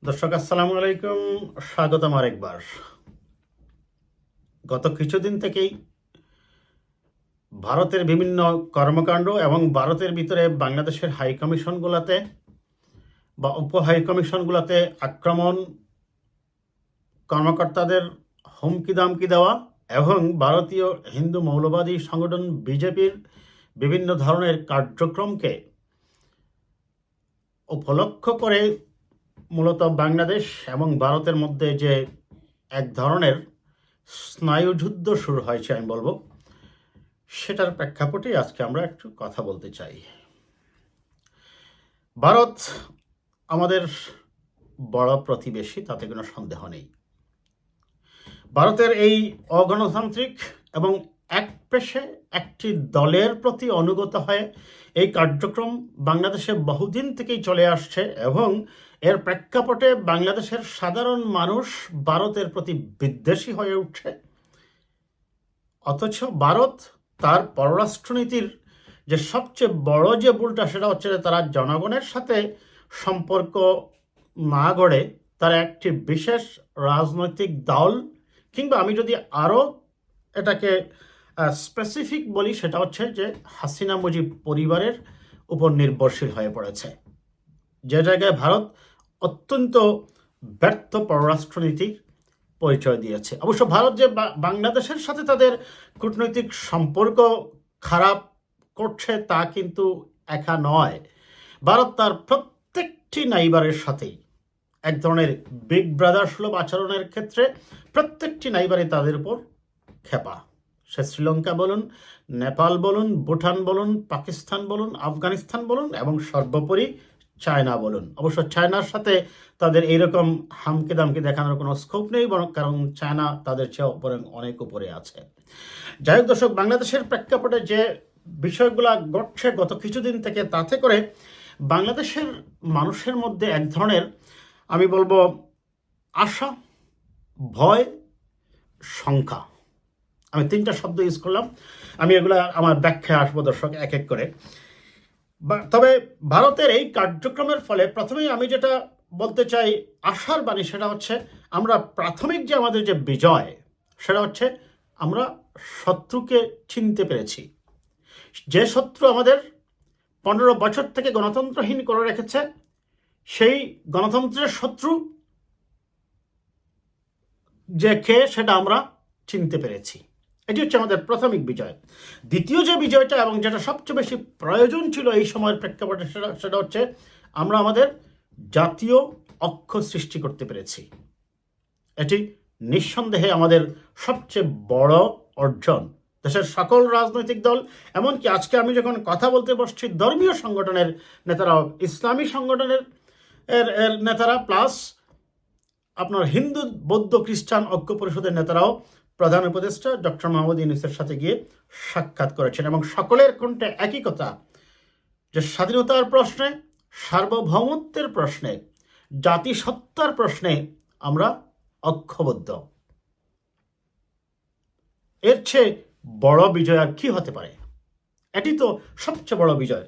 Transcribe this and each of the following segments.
দর্শক আসসালামু আলাইকুম, স্বাগতম আরেকবার। গত কিছুদিন থেকেই ভারতের বিভিন্ন কর্মকাণ্ড এবং ভারতের ভিতরে বাংলাদেশের হাই কমিশনগুলোতে বা উপ হাই কমিশনগুলোতে আক্রমণ, কর্মকর্তাদের হুমকি দামকি দেওয়া এবং ভারতীয় হিন্দু মৌলবাদী সংগঠন বিজেপির বিভিন্ন ধরনের কার্যক্রমকে উপলক্ষ করে মূলত বাংলাদেশ এবং ভারতের মধ্যে যে এক ধরনের স্নায়ুযুদ্ধ শুরু হয়েছে আমি বলবো, সেটার প্রেক্ষাপটে আজকে আমরা একটু কথা বলতে চাই। ভারত আমাদের বড় প্রতিবেশী, তাতে কোনো সন্দেহ নেই। ভারতের এই অগণতান্ত্রিক এবং একপেশে একটি দলের প্রতি অনুগত হয়ে এই কার্যক্রম বাংলাদেশে বহুদিন থেকেই চলে আসছে এবং এর প্রেক্ষাপটে বাংলাদেশের সাধারণ মানুষ ভারতের প্রতি বিদ্বেষী হয়ে উঠছে। অথচ ভারত তার পররাষ্ট্রনীতির যে সবচেয়ে বড় যে ভুলটা, সেটা হচ্ছে তারা জনগণের সাথে সম্পর্ক না গড়ে তারা একটি বিশেষ রাজনৈতিক দল, কিংবা আমি যদি আরও এটাকে স্পেসিফিক বলি, সেটা হচ্ছে যে হাসিনা মুজিব পরিবারের উপর নির্ভরশীল হয়ে পড়েছে, যে জায়গায় ভারত অত্যন্ত ব্যর্থ পররাষ্ট্রনীতির পরিচয় দিয়েছে। অবশ্য ভারত যে বাংলাদেশের সাথে তাদের কূটনৈতিক সম্পর্ক খারাপ করছে তা কিন্তু একা নয়। ভারত তার প্রত্যেকটি নাইবারের সাথেই এক ধরনের বিগ ব্রাদার সুলভ আচরণের ক্ষেত্রে প্রত্যেকটি নাইবারই তাদের উপর খেপা। সে শ্রীলঙ্কা বলুন, নেপাল বলুন, ভুটান বলুন, পাকিস্তান বলুন, আফগানিস্তান বলুন এবং সর্বোপরি চায়না বলুন। অবশ্য চায়নার সাথে তাদের এইরকম হামকে দামকে দেখানোর কোনো স্কোপ নেই, বরং কারণ চায়না তাদের চেয়ে অনেক উপরে আছে। যাই হোক দর্শক, বাংলাদেশের প্রেক্ষাপটে যে বিষয়গুলো ঘটছে গত কিছুদিন থেকে, তাতে করে বাংলাদেশের মানুষের মধ্যে এক ধরনের, আমি বলবো, আশা, ভয়, শঙ্কা, আমি তিনটা শব্দ ইউজ করলাম। আমি এগুলো আমার ব্যাখ্যায় আসবো দর্শক এক এক করে। তবে ভারতের এই কার্যক্রমের ফলে প্রথমেই আমি যেটা বলতে চাই আশার বাণী, সেটা হচ্ছে আমরা প্রাথমিক যে আমাদের যে বিজয়, সেটা হচ্ছে আমরা শত্রুকে চিনতে পেরেছি। যে শত্রু আমাদের 15 বছর থেকে গণতন্ত্রহীন করে রেখেছে, সেই গণতন্ত্রের শত্রু যে কে, সেটা আমরা চিনতে পেরেছি। এটি হচ্ছে আমাদের প্রাথমিক বিজয়। দ্বিতীয় যে বিজয়টা এবং যেটা সবচেয়ে বেশি প্রয়োজন ছিল এই সময়ের প্রেক্ষাপটে, সেটা হচ্ছে আমরা আমাদের জাতীয় অক্ষ সৃষ্টি করতে পেরেছি। এটি নিঃসন্দেহে আমাদের সবচেয়ে বড় অর্জন। দেশের সকল রাজনৈতিক দল, এমনকি আজকে আমি যখন কথা বলতে বসছি, ধর্মীয় সংগঠনের নেতারাও, ইসলামী সংগঠনের নেতারা প্লাস আপনার হিন্দু, বৌদ্ধ, খ্রিস্টান ঐক্য পরিষদের নেতারাও প্রধান উপদেষ্টা ডক্টর মোহাম্মদ ইউনূসের সাথে গিয়ে সাক্ষাৎ করেছেন এবং সকলের কণ্ঠে একই কথা, যে স্বাধীনতার প্রশ্নে, সার্বভৌমত্বের প্রশ্নে, জাতিসত্তার প্রশ্নে আমরা ঐক্যবদ্ধ। এর চেয়ে বড় বিজয় আর কি হতে পারে? এটি তো সবচেয়ে বড় বিজয়।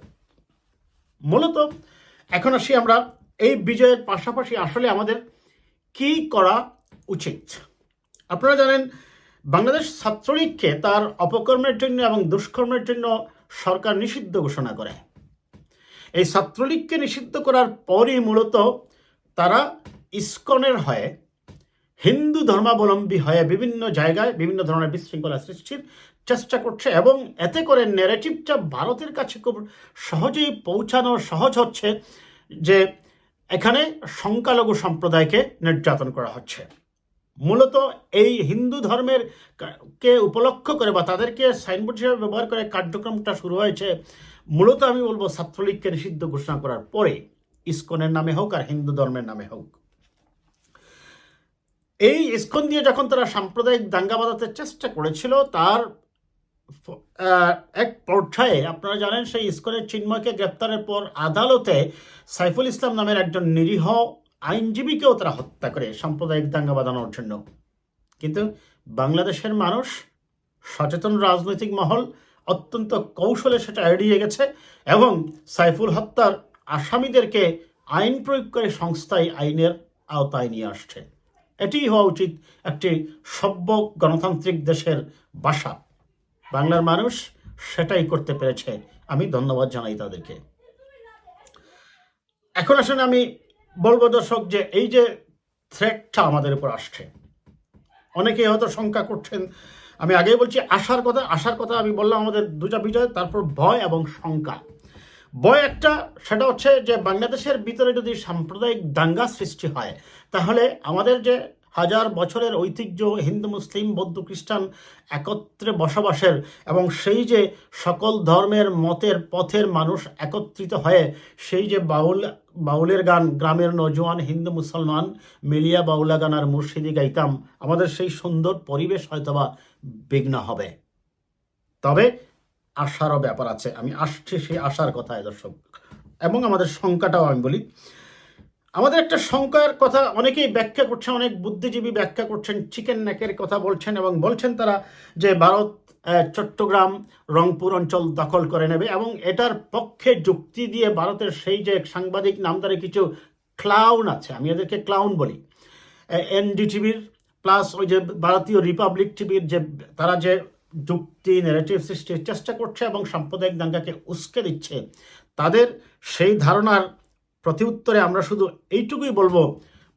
মূলত এখন আসি আমরা এই বিজয়ের পাশাপাশি আসলে আমাদের কি করা উচিত। আপনারা জানেন, বাংলাদেশ ছাত্রলীগকে তার অপকর্মের জন্য এবং দুষ্কর্মের জন্য সরকার নিষিদ্ধ ঘোষণা করে। এই ছাত্রলীগকে নিষিদ্ধ করার পরই মূলত তারা ইসকনের হয়ে, হিন্দু ধর্মাবলম্বী হয়ে বিভিন্ন জায়গায় বিভিন্ন ধরনের বিশৃঙ্খলা সৃষ্টির চেষ্টা করছে এবং এতে করে ন্যারেটিভটা ভারতের কাছে খুব সহজেই পৌঁছানো সহজ হচ্ছে যে এখানে সংখ্যালঘু সম্প্রদায়কে নির্যাতন করা হচ্ছে। মূলত এই হিন্দু ধর্মের কে উপলক্ষ করে বা তাদেরকে সাইনবোর্ড হিসেবে ব্যবহার করে কার্যক্রমটা শুরু হয়েছে মূলত আমি বলবো ছাত্রলীগকে নিষিদ্ধ ঘোষণা করার পরে, ইসকনের নামে হোক আর হিন্দু ধর্মের নামে হোক। এই ইসকন দিয়ে যখন তারা সাম্প্রদায়িক দাঙ্গা বাঁধাতে চেষ্টা করেছিল, তার এক পর্যায়ে আপনারা জানেন সেই ইসকনের চিন্ময়কে গ্রেপ্তারের পর আদালতে সাইফুল ইসলাম নামের একজন নিরীহ আইনজীবীকেও তারা হত্যা করে সাম্প্রদায়িক দাঙ্গা বাঁধানোর জন্য। কিন্তু বাংলাদেশের মানুষ, সচেতন রাজনৈতিক মহল অত্যন্ত কৌশলে সেটা এড়িয়ে গেছে এবং সাইফুল হত্যার আসামিদেরকে আইন প্রয়োগকারী সংস্থায় আইনের আওতায় নিয়ে আসছে। এটি হওয়া উচিত একটি সভ্য গণতান্ত্রিক দেশের বাসা। বাংলার মানুষ সেটাই করতে পেরেছে, আমি ধন্যবাদ জানাই তাদেরকে। এখন আসলে আমি বলবো দর্শক যে এই যে থ্রেটটা আমাদের উপর আসছে, অনেকেই হয়তো শঙ্কা করছেন। আমি আগেই বলছি আশার কথা আমি বললাম আমাদের দুটা বিষয়, তারপর ভয় এবং শঙ্কা। ভয় একটা, সেটা হচ্ছে যে বাংলাদেশের ভিতরে যদি সাম্প্রদায়িক দাঙ্গা সৃষ্টি হয়, তাহলে আমাদের যে হাজার বছরের ঐতিহ্য হিন্দু মুসলিম বৌদ্ধ খ্রিস্টান একত্রে বসবাসের, এবং সেই যে সকল ধর্মের মতের পথের মানুষ একত্রিত হয়ে সেই যে বাউলের গান গ্রামের নজওয়ান হিন্দু মুসলমান মিলিয়া বাউলা গান আর মুর্শিদি গাইতাম, আমাদের সেই সুন্দর পরিবেশ হয়তোবা বিঘ্ন হবে। তবে আশারও ব্যাপার আছে, আমি আসছি সেই আশার কথায় দর্শক। এবং আমাদের শঙ্কাটাও আমি বলি। আমাদের একটা শঙ্কার কথা অনেকেই ব্যাখ্যা করছেন, অনেক বুদ্ধিজীবী ব্যাখ্যা করছেন, চিকেন নেকের কথা বলছেন, এবং বলছেন তারা যে ভারত চট্টগ্রাম রংপুর অঞ্চল দখল করে নেবে, এবং এটার পক্ষে যুক্তি দিয়ে ভারতের সেই যে সাংবাদিক নামদারে কিছু ক্লাউন আছে, আমি এদেরকে ক্লাউন বলি, এনডিটিভির প্লাস ওই যে ভারতীয় রিপাবলিক টিভির, যে তারা যে যুক্তি ন্যারেটিভ সৃষ্টির চেষ্টা করছে এবং সাম্প্রদায়িক দাঙ্গাকে উস্কে দিচ্ছে, তাদের সেই ধারণার প্রতিউত্তরে আমরা শুধু এইটুকুই বলবো,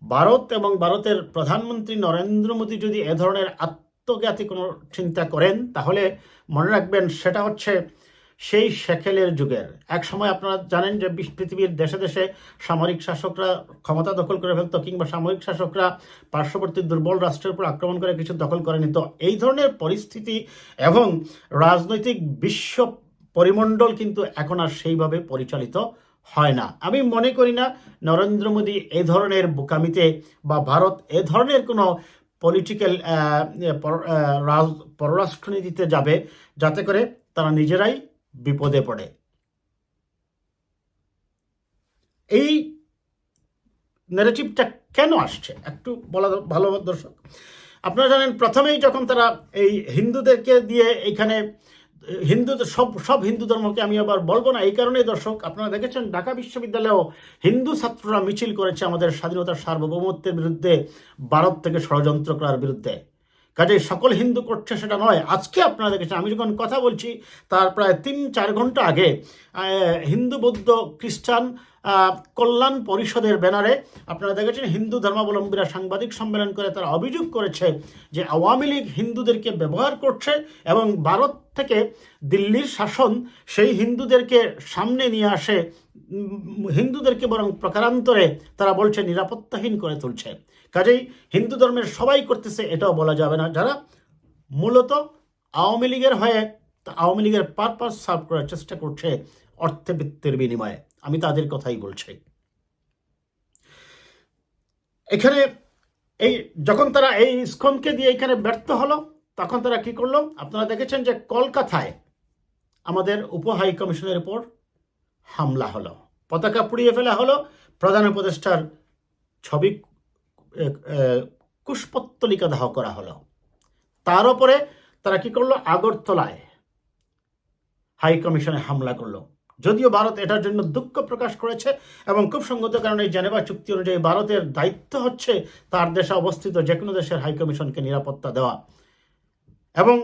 ভারত এবং ভারতের প্রধানমন্ত্রী নরেন্দ্র মোদী যদি এ ধরনের আত্মঘাতী কোনো চিন্তা করেন, তাহলে মনে রাখবেন সেটা হচ্ছে সেই সেকেলের যুগের। এক সময় আপনারা জানেন যে পৃথিবীর দেশে দেশে সামরিক শাসকরা ক্ষমতা দখল করে ফেলতো, কিংবা সামরিক শাসকরা পার্শ্ববর্তী দুর্বল রাষ্ট্রের উপর আক্রমণ করে কিছু দখল করে নিত। এই ধরনের পরিস্থিতি এবং রাজনৈতিক বিশ্ব পরিমণ্ডল কিন্তু এখন আর সেইভাবে পরিচালিত হয় না। আমি মনে করি না নরেন্দ্র মোদী এই ধরনের বোকামিতে বা ভারত এ ধরনের কোনো পলিটিক্যাল পররাষ্ট্রনীতিতে যাবে যাতে করে তারা নিজেরাই বিপদে পড়ে। এই ন্যারেটিভটা কেন আসছে একটু বলা ভালো দর্শক। আপনারা জানেন প্রথমেই যখন তারা এই হিন্দুদেরকে দিয়ে এইখানে হিন্দুদের সব হিন্দু ধর্মকে আমি আবার বলবো না, এই কারণেই দর্শক আপনারা দেখেছেন ঢাকা বিশ্ববিদ্যালয়েও হিন্দু ছাত্ররা মিছিল করেছে আমাদের স্বাধীনতার সার্বভৌমত্বের বিরুদ্ধে, ভারত থেকে ষড়যন্ত্র করার বিরুদ্ধে। কাজেই সকল হিন্দু করছে সেটা নয়। আজকে আপনারা দেখেছেন, আমি যখন কথা বলছি তার প্রায় 3-4 ঘন্টা আগে হিন্দু বৌদ্ধ খ্রিস্টান কল্যাণ পরিষদের ব্যানারে আপনারা দেখেছেন হিন্দু ধর্মাবলম্বীরা সাংবাদিক সম্মেলন করে তারা অভিযোগ করেছে যে আওয়ামী লীগ হিন্দুদেরকে ব্যবহার করছে, এবং ভারত থেকে দিল্লির শাসন সেই হিন্দুদেরকে সামনে নিয়ে আসে, হিন্দুদেরকে বরং প্রকারান্তরে তারা বলছে নিরাপত্তাহীন করে তুলছে। কাজেই হিন্দু ধর্মের সবাই করতেছে এটাও বলা যাবে না, যারা মূলত আওয়ামী লীগের হয়ে আওয়ামী লীগের পারপাস সার্ভ করার চেষ্টা করছে অর্থবিত্তের বিনিময়ে, আমি তাদের কথাই বলছি। এখানে এই যখন তারা এই ইসকনকে দিয়ে এখানে ব্যর্থ হলো, তখন তারা কি করলো আপনারা দেখেছেন যে কলকাতায় আমাদের উপ হাই কমিশনের উপর হামলা হলো, পতাকা পুড়িয়ে ফেলা হলো, প্রধান উপদেষ্টার ছবি কুশপত্তলিকা দাহ করা হলো। তার উপরে তারা কি করলো, আগরতলায় হাই কমিশনে হামলা করলো। যদিও ভারত এটার জন্য দুঃখ প্রকাশ করেছে, এবং খুব সঙ্গত কারণে জেনেভা চুক্তি অনুযায়ী ভারতের দায়িত্ব হচ্ছে তার দেশে অবস্থিত যে কোনো দেশের হাই কমিশনকে নিরাপত্তা দেওয়া। এবং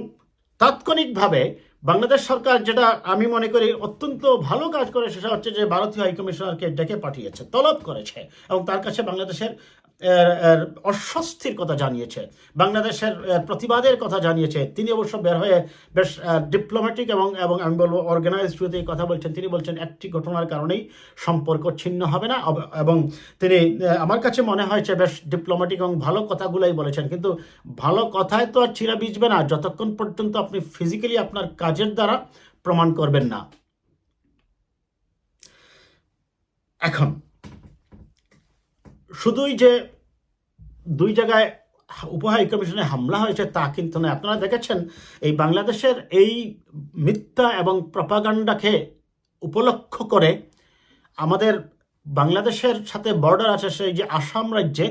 তাৎক্ষণিকভাবে বাংলাদেশ সরকার যেটা আমি মনে করি অত্যন্ত ভালো কাজ করে, সেটা হচ্ছে যে ভারতীয় হাই কমিশনারকে ডেকে পাঠিয়েছে, তলব করেছে, এবং তার কাছে বাংলাদেশের অস্বস্তির কথা জানিয়েছে, বাংলাদেশের প্রতিবাদের কথা জানিয়েছে। তিনি অবশ্য বের হয়ে বেশ ডিপ্লোম্যাটিক এবং আমি বলবো অর্গানাইজড ওয়েতে কথা বলছেন। তিনি বলছেন একটি ঘটনার কারণেই সম্পর্ক ছিন্ন হবে না, এবং তিনি আমার কাছে মনে হয়েছে বেশ ডিপ্লোম্যাটিক এবং ভালো কথাগুলোই বলেছেন। কিন্তু ভালো কথায় তো আর চিরা ভিজবে না যতক্ষণ পর্যন্ত আপনি ফিজিক্যালি আপনার কাজের দ্বারা প্রমাণ করবেন না। এখন শুধুই যে দুই জায়গায় উপ হাই কমিশনে হামলা হয়েছে তা কিন্তু নয়। আপনারা দেখেছেন এই বাংলাদেশের এই মিথ্যা এবং প্রপাগান্ডাকে উপলক্ষ করে আমাদের বাংলাদেশের সাথে বর্ডার আছে সেই যে আসাম রাজ্যে,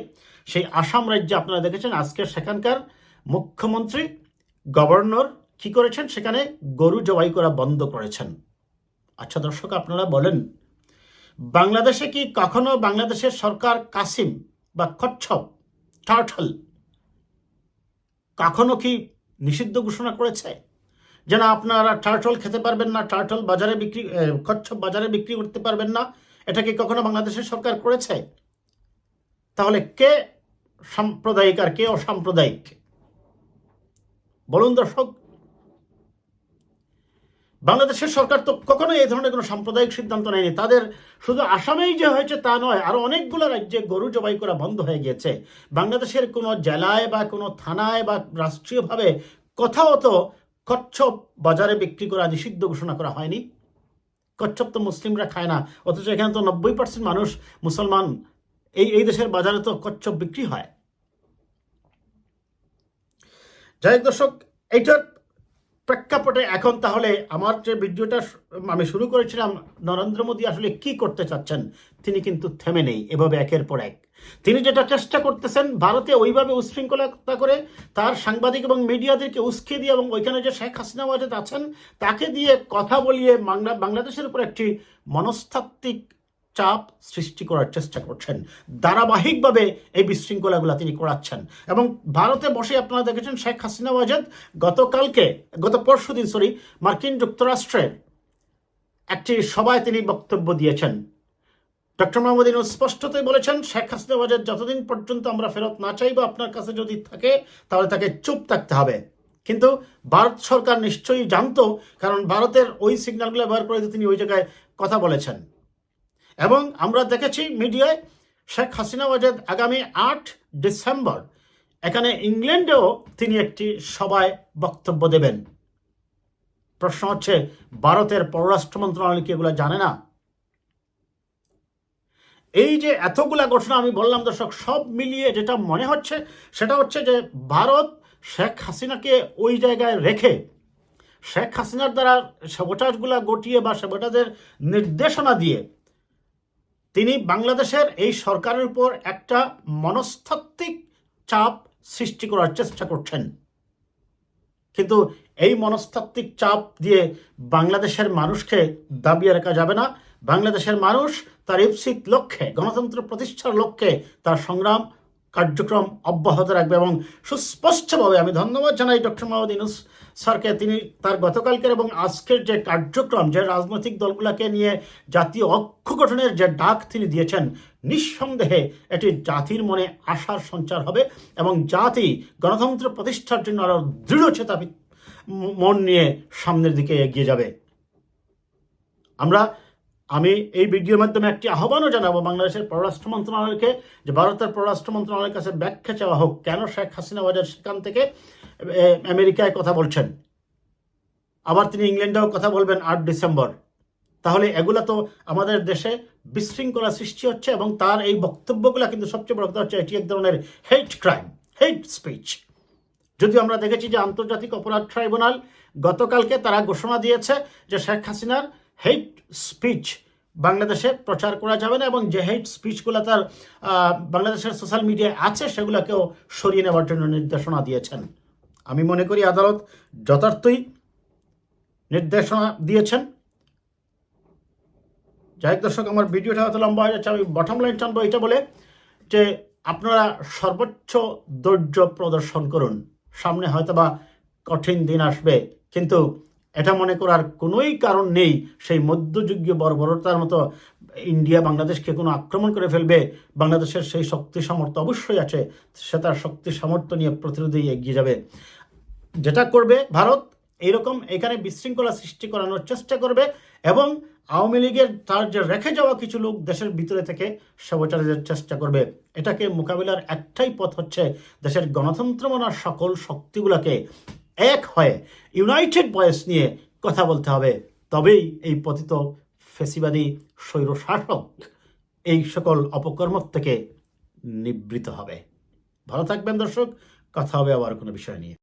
সেই আসাম রাজ্যে আপনারা দেখেছেন আজকে সেখানকার মুখ্যমন্ত্রী গভর্নর কি করেছেন, সেখানে গরু জবাই করা বন্ধ করেছেন। আচ্ছা দর্শক আপনারা বলেন, বাংলাদেশে কি কখনো বাংলাদেশের সরকার কাসিম বা কচ্ছপ, টার্টল কখনো কি নিষিদ্ধ ঘোষণা করেছে যে না আপনারা টার্টল খেতে পারবেন না, টার্টল বাজারে বিক্রি, কচ্ছপ বাজারে বিক্রি করতে পারবেন না? এটা কি কখনো বাংলাদেশের সরকার করেছে? তাহলে কে সাম্প্রদায়িক আর কে অসাম্প্রদায়িক বলুন দর্শক? বাংলাদেশের সরকার তো কখনোই এই ধরনের কোনো সাম্প্রদায়িক সিদ্ধান্ত নেয়নি। তাদের শুধু আসামেই যে হয়েছে তা নয়, আরো অনেকগুলো রাজ্যে গরু জবাই করা বন্ধ হয়ে গিয়েছে। বাংলাদেশের কোনো জেলায় বা কোনো থানায় বা রাষ্ট্রীয়ভাবে কোথাও তো কচ্ছপ বাজারে বিক্রি করা নিষিদ্ধ ঘোষণা করা হয়নি। কচ্ছপ তো মুসলিমরা খায় না, অথচ এখানে তো 90% মানুষ মুসলমান। এই দেশের বাজারে তো কচ্ছপ বিক্রি হয়। যাই হোক দর্শক, এইটার প্রেক্ষাপটে এখন তাহলে আমার যে ভিডিওটা আমি শুরু করেছিলাম, নরেন্দ্র মোদী আসলে কি করতে চাচ্ছেন, তিনি কিন্তু থেমে নেই এভাবে একের পর এক। তিনি যেটা চেষ্টা করতেছেন, ভারতে ওইভাবে উশৃঙ্খলতা করে তার সাংবাদিক এবং মিডিয়াদেরকে উস্কে দিয়ে এবং ওইখানে যে শেখ হাসিনা ওয়াজেদ আছেন তাকে দিয়ে কথা বলিয়ে বাংলাদেশের উপর একটি মনস্তাত্ত্বিক চাপ সৃষ্টি করার চেষ্টা করছেন। ধারাবাহিকভাবে এই বিশৃঙ্খলাগুলো তিনি করাচ্ছেন। এবং ভারতে বসে আপনারা দেখেছেন শেখ হাসিনা ওয়াজেদ গত পরশুদিন মার্কিন যুক্তরাষ্ট্রের একটি সভায় তিনি বক্তব্য দিয়েছেন। ডক্টর মোহাম্মদ ইউনূস স্পষ্টতই বলেছেন, শেখ হাসিনা ওয়াজেদ যতদিন পর্যন্ত আমরা ফেরত না চাইব, আপনার কাছে যদি থাকে তাহলে তাকে চুপ থাকতে হবে। কিন্তু ভারত সরকার নিশ্চয়ই জানতো, কারণ ভারতের ওই সিগন্যালগুলো ব্যবহার করে তিনি ওই জায়গায় কথা বলেছেন। এবং আমরা দেখেছি মিডিয়ায় শেখ হাসিনা ওয়াজেদ আগামী 8 ডিসেম্বর এখানে ইংল্যান্ডেও তিনি একটি সভায় বক্তব্য দেবেন। প্রশ্ন হচ্ছে, ভারতের পররাষ্ট্র মন্ত্রণালয় কি এগুলো জানে না? এই যে এতগুলা ঘটনা আমি বললাম দর্শক, সব মিলিয়ে যেটা মনে হচ্ছে সেটা হচ্ছে যে ভারত শেখ হাসিনাকে ওই জায়গায় রেখে শেখ হাসিনার দ্বারা সাবোটাজগুলা গটিয়ে বা সাবোটাজের নির্দেশনা দিয়ে তিনি বাংলাদেশের এই সরকারের উপর একটা মনস্তাত্ত্বিক চাপ সৃষ্টি করার চেষ্টা করছেন। কিন্তু এই মনস্তাত্ত্বিক চাপ দিয়ে বাংলাদেশের মানুষকে দাবিয়ে রাখা যাবে না। বাংলাদেশের মানুষ তার ইপ্সিত লক্ষ্যে, গণতন্ত্র প্রতিষ্ঠার লক্ষ্যে তার সংগ্রাম কার্যক্রম অব্যাহত রাখবে। এবং সুস্পষ্টভাবে আমি ধন্যবাদ জানাই ডক্টর মোহাম্মদ ইউনূস স্যারকে, তিনি তার গতকালকের এবং আজকের যে কার্যক্রম, যে রাজনৈতিক দলগুলোকে নিয়ে জাতীয় ঐক্য গঠনের যে ডাক তিনি দিয়েছেন, নিঃসন্দেহে এটি জাতির মনে আশার সঞ্চার হবে এবং জাতি গণতন্ত্র প্রতিষ্ঠার জন্য আরও দৃঢ়চেতা মন নিয়ে সামনের দিকে এগিয়ে যাবে। আমি এই ভিডিওর মাধ্যমে একটি আহ্বানও জানাবো বাংলাদেশের পররাষ্ট্র মন্ত্রণালয়কে, যে ভারতের পররাষ্ট্র মন্ত্রণালয়ের কাছে ব্যাখ্যা চাওয়া হোক কেন শেখ হাসিনা ওয়াজেদ সেখান থেকে আমেরিকায় কথা বলছেন, আবার তিনি ইংল্যান্ডেও কথা বলবেন 8 ডিসেম্বর। তাহলে এগুলা তো আমাদের দেশে বিশৃঙ্খলা সৃষ্টি হচ্ছে এবং তার এই বক্তব্যগুলো কিন্তু সবচেয়ে বড় কথা হচ্ছে এটি এক ধরনের হেট ক্রাইম, হেট স্পিচ। যদিও আমরা দেখেছি যে আন্তর্জাতিক অপরাধ ট্রাইব্যুনাল গতকালকে তারা ঘোষণা দিয়েছে যে শেখ হাসিনার হেট স্পিচ বাংলাদেশে প্রচার করা যাবে না এবং যে হেট স্পিচগুলো তার বাংলাদেশের সোশ্যাল মিডিয়ায় আছে সেগুলোকেও সরিয়ে নেওয়ার জন্য নির্দেশনা দিয়েছেন। আমি মনে করি আদালত যথার্থই নির্দেশনা দিয়েছেন। যাই হোক দর্শক, আমার ভিডিওটা হয়তো লম্বা হয়ে যাচ্ছে। আমি বটম লাইন টানবো এটা বলে যে আপনারা সর্বোচ্চ ধৈর্য প্রদর্শন করুন। সামনে হয়তো বা কঠিন দিন আসবে, কিন্তু এটা মনে করার কোনোই কারণ নেই সেই মধ্যযুগীয় বর্বরতার মতো ইন্ডিয়া বাংলাদেশকে কোনো আক্রমণ করে ফেলবে। বাংলাদেশের সেই শক্তি সামর্থ্য অবশ্যই আছে, সে তার শক্তি সামর্থ্য নিয়ে প্রতিরোধেই এগিয়ে যাবে। যেটা করবে ভারত, এইরকম এখানে বিশৃঙ্খলা সৃষ্টি করানোর চেষ্টা করবে এবং আওয়ামী লীগের তার যে রেখে যাওয়া কিছু লোক দেশের ভিতরে থেকে সাবোটাজের চেষ্টা করবে। এটাকে মোকাবিলার একটাই পথ হচ্ছে দেশের গণতন্ত্র মানার সকল শক্তিগুলোকে এক হয়ে ইউনাইটেড ভয়েস নিয়ে কথা বলতে হবে। তবেই এই পতিত ফেসিবাদী স্বৈরশাসক এই সকল অপকর্ম থেকে নিবৃত হবে। ভালো থাকবেন দর্শক, কথা হবে আবার কোনো বিষয় নিয়ে।